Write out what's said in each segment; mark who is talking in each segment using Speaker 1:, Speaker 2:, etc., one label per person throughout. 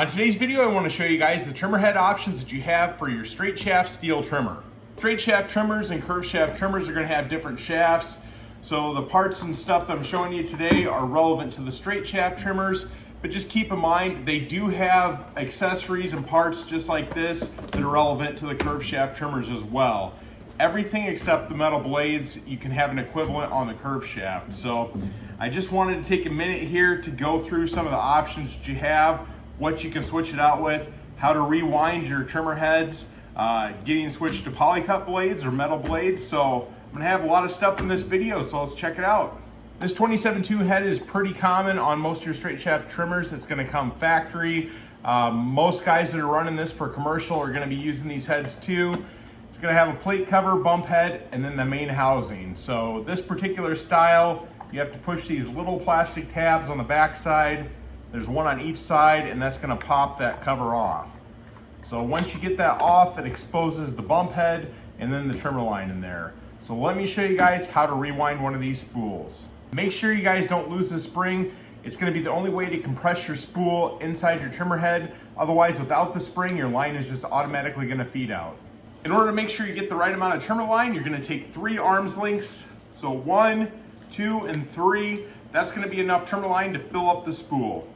Speaker 1: On today's video, I want to show you guys the trimmer head options that you have for your straight shaft Stihl trimmer. Straight shaft trimmers and curved shaft trimmers are going to have different shafts. So the parts and stuff that I'm showing you today are relevant to the straight shaft trimmers, but just keep in mind they do have accessories and parts just like this that are relevant to the curved shaft trimmers as well. Everything except the metal blades, you can have an equivalent on the curved shaft. So I just wanted to take a minute here to go through some of the options that you have, what you can switch it out with, how to rewind your trimmer heads, getting switched to Polycut blades or metal blades. So I'm gonna have a lot of stuff in this video, so let's check it out. This 27.2 head is pretty common on most of your straight shaft trimmers. It's gonna come factory. Most guys that are running this for commercial are gonna be using these heads too. It's gonna have a plate cover, bump head, and then the main housing. So this particular style, you have to push these little plastic tabs on the back side. There's one on each side, and that's gonna pop that cover off. So once you get that off, it exposes the bump head and then the trimmer line in there. So let me show you guys how to rewind one of these spools. Make sure you guys don't lose the spring. It's gonna be the only way to compress your spool inside your trimmer head. Otherwise, without the spring, your line is just automatically gonna feed out. In order to make sure you get the right amount of trimmer line, you're gonna take 3 arms lengths. So 1, 2, and 3. That's gonna be enough trimmer line to fill up the spool.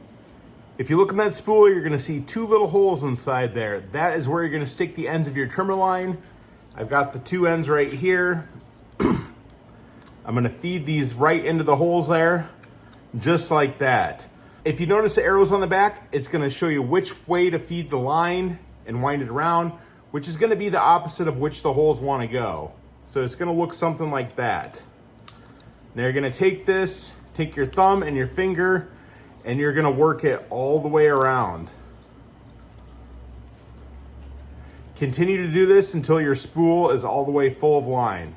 Speaker 1: If you look in that spool, you're gonna see 2 little holes inside there. That is where you're gonna stick the ends of your trimmer line. I've got the 2 ends right here. I'm gonna feed these right into the holes there, just like that. If you notice the arrows on the back, it's gonna show you which way to feed the line and wind it around, which is gonna be the opposite of which the holes wanna go. So it's gonna look something like that. Now you're gonna take this, take your thumb and your finger, and you're gonna work it all the way around. Continue to do this until your spool is all the way full of line.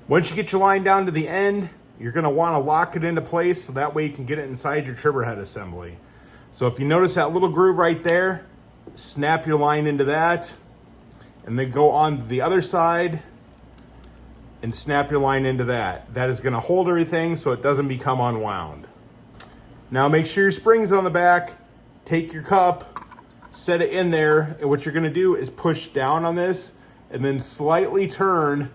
Speaker 1: Once you get your line down to the end, you're gonna wanna lock it into place so that way you can get it inside your trimmer head assembly. So if you notice that little groove right there, snap your line into that, and then go on to the other side and snap your line into that. That is gonna hold everything so it doesn't become unwound. Now make sure your spring's on the back, take your cup, set it in there, and what you're gonna do is push down on this and then slightly turn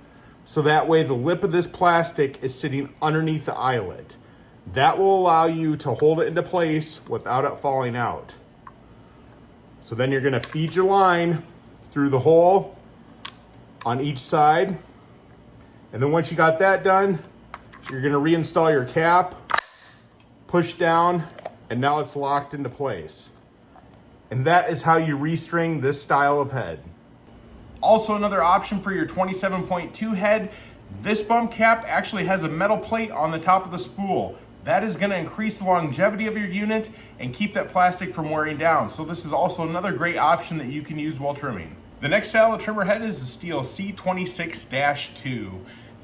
Speaker 1: so that way the lip of this plastic is sitting underneath the eyelet. That will allow you to hold it into place without it falling out. So then you're gonna feed your line through the hole on each side. And then once you got that done, you're gonna reinstall your cap, push down, and now it's locked into place. And that is how you restring this style of head. Also, another option for your 27.2 head, this bump cap actually has a metal plate on the top of the spool. That is gonna increase the longevity of your unit and keep that plastic from wearing down. So this is also another great option that you can use while trimming. The next style of trimmer head is the Stihl C26-2.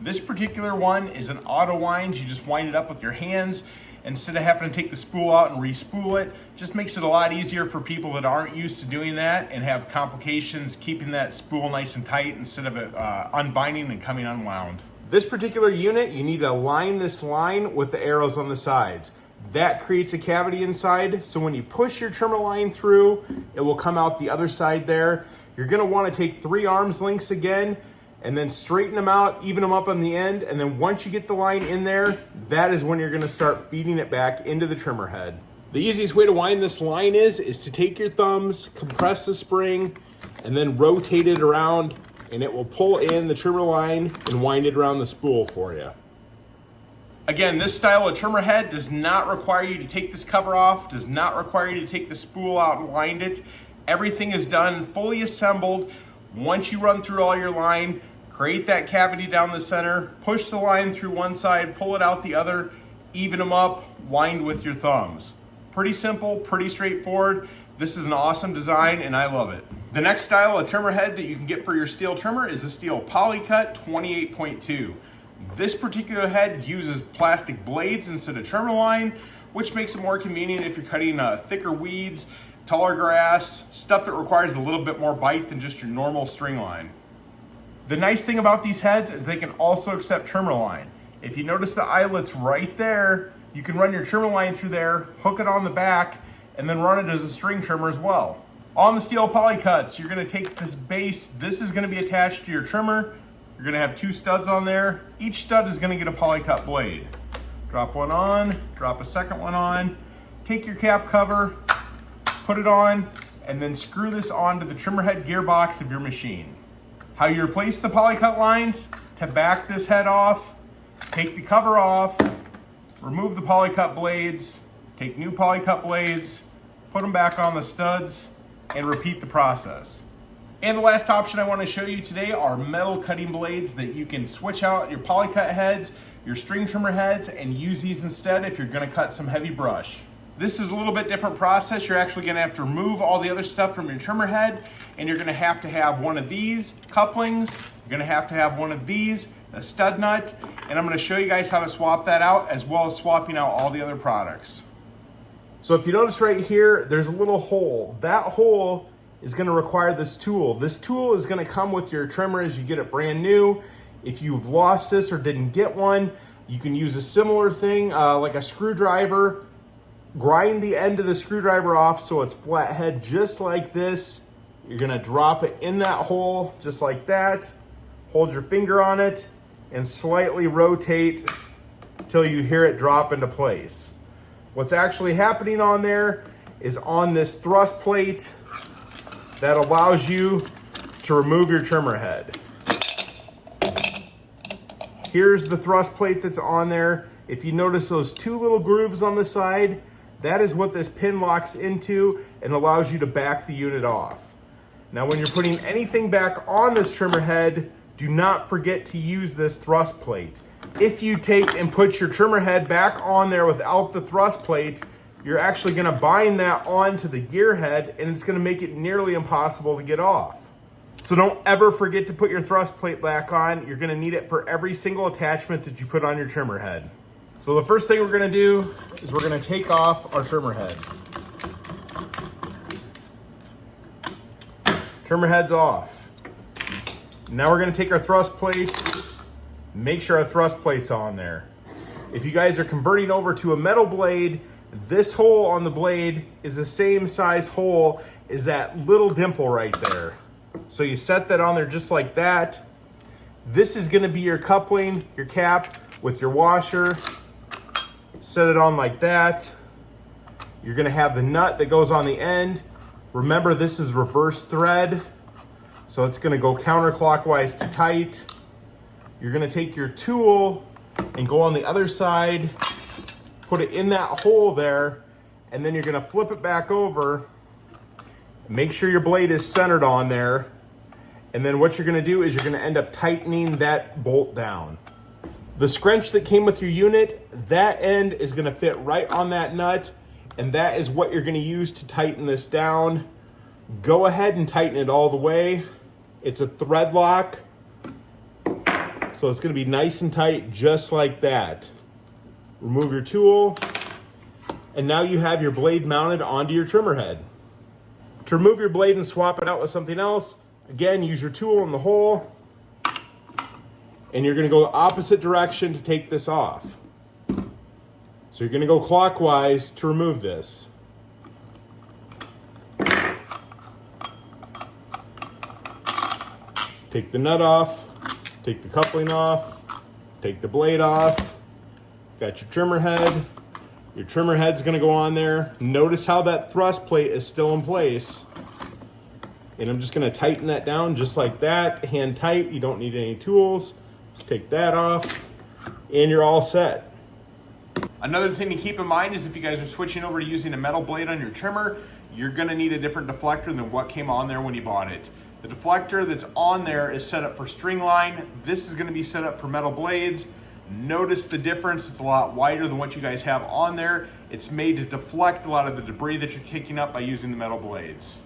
Speaker 1: This particular one is an auto wind. You just wind it up with your hands instead of having to take the spool out and re-spool it. Just makes it a lot easier for people that aren't used to doing that and have complications keeping that spool nice and tight instead of it unbinding and coming unwound. This particular unit, you need to align this line with the arrows on the sides. That creates a cavity inside, so when you push your trimmer line through, it will come out the other side there. You're gonna wanna take 3 arms lengths again, and then straighten them out, even them up on the end, and then once you get the line in there, that is when you're gonna start feeding it back into the trimmer head. The easiest way to wind this line is to take your thumbs, compress the spring, and then rotate it around, and it will pull in the trimmer line and wind it around the spool for you. Again, this style of trimmer head does not require you to take this cover off, does not require you to take the spool out and wind it. Everything is done fully assembled. Once you run through all your line, create that cavity down the center, push the line through one side, pull it out the other, even them up, wind with your thumbs. Pretty simple, pretty straightforward. This is an awesome design and I love it. The next style of trimmer head that you can get for your Stihl trimmer is the Stihl Polycut 28.2. This particular head uses plastic blades instead of trimmer line, which makes it more convenient if you're cutting thicker weeds, taller grass, stuff that requires a little bit more bite than just your normal string line. The nice thing about these heads is they can also accept trimmer line. If you notice the eyelets right there, you can run your trimmer line through there, hook it on the back, and then run it as a string trimmer as well. On the Stihl Polycuts, you're gonna take this base. This is gonna be attached to your trimmer. You're gonna have 2 studs on there. Each stud is gonna get a Polycut blade. Drop one on, drop a second one on. Take your cap cover, put it on, and then screw this onto the trimmer head gearbox of your machine. How you replace the Polycut lines: to back this head off, take the cover off, remove the Polycut blades, take new Polycut blades, put them back on the studs, and repeat the process. And the last option I want to show you today are metal cutting blades that you can switch out your Polycut heads, your string trimmer heads, and use these instead if you're going to cut some heavy brush. This is a little bit different process. You're actually going to have to remove all the other stuff from your trimmer head, and you're going to have one of these couplings. You're going to have one of these, a stud nut, and I'm going to show you guys how to swap that out, as well as swapping out all the other products. So if you notice right here, there's a little hole. That hole is going to require this tool. This tool is going to come with your trimmer as you get it brand new. If you've lost this or didn't get one, you can use a similar thing like a screwdriver. Grind the end of the screwdriver off so it's flathead just like this. You're going to drop it in that hole just like that. Hold your finger on it and slightly rotate till you hear it drop into place. What's actually happening on there is on this thrust plate that allows you to remove your trimmer head. Here's the thrust plate that's on there. If you notice those 2 little grooves on the side, that is what this pin locks into and allows you to back the unit off. Now, when you're putting anything back on this trimmer head, do not forget to use this thrust plate. If you take and put your trimmer head back on there without the thrust plate, you're actually going to bind that onto the gear head, and it's going to make it nearly impossible to get off. So don't ever forget to put your thrust plate back on. You're going to need it for every single attachment that you put on your trimmer head. So the first thing we're going to do is we're going to take off our trimmer head. Trimmer head's off. Now we're going to take our thrust plate. Make sure our thrust plate's on there. If you guys are converting over to a metal blade, this hole on the blade is the same size hole as that little dimple right there. So you set that on there just like that. This is going to be your coupling, your cap with your washer. Set it on like that. You're going to have the nut that goes on the end. Remember, this is reverse thread, so it's going to go counterclockwise to tight. You're going to take your tool and go on the other side, put it in that hole there, and then you're going to flip it back over. Make sure your blade is centered on there. And then what you're going to do is you're going to end up tightening that bolt down. The scrunch that came with your unit, that end is going to fit right on that nut, and that is what you're going to use to tighten this down. Go ahead and tighten it all the way. It's a thread lock, so it's going to be nice and tight just like that. Remove your tool, and now you have your blade mounted onto your trimmer head. To remove your blade and swap it out with something else, again, use your tool in the hole, and you're going to go the opposite direction to take this off. So you're going to go clockwise to remove this. Take the nut off, take the coupling off, take the blade off. Got your trimmer head. Your trimmer head's going to go on there. Notice how that thrust plate is still in place. And I'm just going to tighten that down just like that. Hand tight. You don't need any tools. Take that off, and you're all set. Another thing to keep in mind is if you guys are switching over to using a metal blade on your trimmer, you're going to need a different deflector than what came on there when you bought it. The deflector that's on there is set up for string line. This is going to be set up for metal blades. Notice the difference. It's a lot wider than what you guys have on there. It's made to deflect a lot of the debris that you're kicking up by using the metal blades.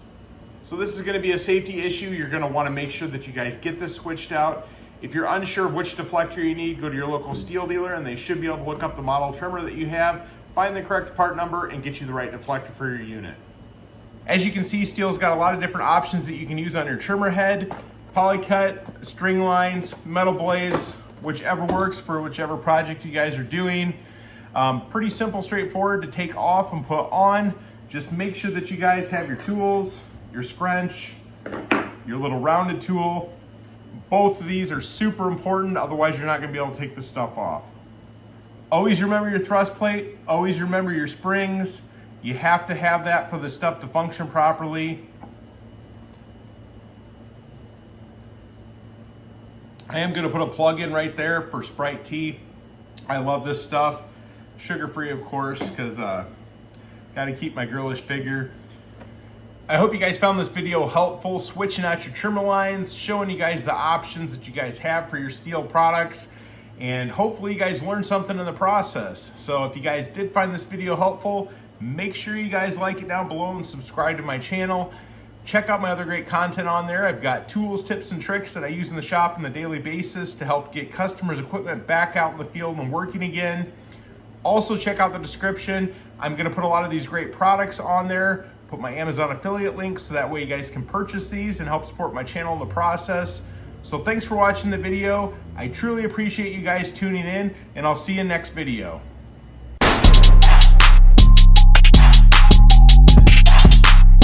Speaker 1: So this is going to be a safety issue. You're going to want to make sure that you guys get this switched out. If you're unsure of which deflector you need, go to your local Stihl dealer and they should be able to look up the model trimmer that you have, find the correct part number, and get you the right deflector for your unit. As you can see, Stihl's got a lot of different options that you can use on your trimmer head: Polycut, string lines, metal blades, whichever works for whichever project you guys are doing. Pretty simple, straightforward to take off and put on. Just make sure that you guys have your tools, your scrunch, your little rounded tool. Both of these are super important, otherwise you're not gonna be able to take this stuff off. Always remember your thrust plate, always remember your springs. You have to have that for the stuff to function properly. I am gonna put a plug in right there for Sprite tea. I love this stuff. Sugar-free, of course, because gotta keep my girlish figure. I hope you guys found this video helpful, switching out your trimmer lines, showing you guys the options that you guys have for your Stihl products, and hopefully you guys learned something in the process. So if you guys did find this video helpful, make sure you guys like it down below and subscribe to my channel. Check out my other great content on there. I've got tools, tips, and tricks that I use in the shop on a daily basis to help get customers' equipment back out in the field and working again. Also check out the description. I'm gonna put a lot of these great products on there, put my Amazon affiliate links so that way you guys can purchase these and help support my channel in the process. So thanks for watching the video. I truly appreciate you guys tuning in, and I'll see you next video.